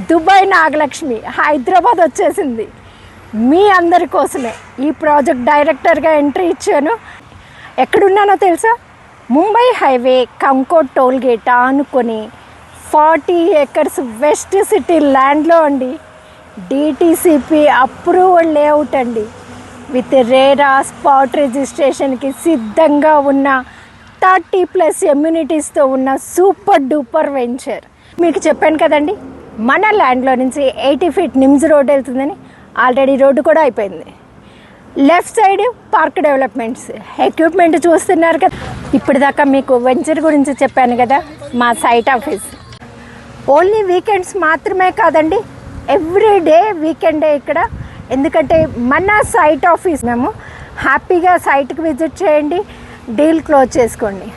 Dubai Nagalakshmi Hyderabad వచ్చేసింది. మీ అందరి కోసమే ఈ ప్రాజెక్ట్ డైరెక్టర్గా ఎంట్రీ ఇచ్చాను. ఎక్కడున్నానో తెలుసా? ముంబై హైవే కంకోట్ టోల్ గేట్ అనుకొని 40 acres వెస్ట్ సిటీ ల్యాండ్లో అండి. డిటిసిపి అప్రూవల్ లేఅవుట్ అండి. విత్ రేరా స్పాట్ రిజిస్ట్రేషన్కి సిద్ధంగా ఉన్న 30+ ఎమ్యూనిటీస్తో ఉన్న సూపర్ డూపర్ వెంచర్. మీకు చెప్పాను కదండి, మన ల్యాండ్లో నుంచి 80 feet నిమ్స్ రోడ్ వెళ్తుందని. ఆల్రెడీ రోడ్డు కూడా అయిపోయింది. Left side park developments, equipment చూస్తున్నారు కదా. ఇప్పటిదాకా మీకు వెంచర్ గురించి చెప్పాను కదా. మా సైట్ ఆఫీస్ ఓన్లీ వీకెండ్స్ మాత్రమే కాదండి, ఎవ్రీడే వీకెండే ఇక్కడ. ఎందుకంటే మన సైట్ ఆఫీస్ మేము హ్యాపీగా సైట్కి విజిట్ చేయండి, డీల్ క్లోజ్ చేసుకోండి.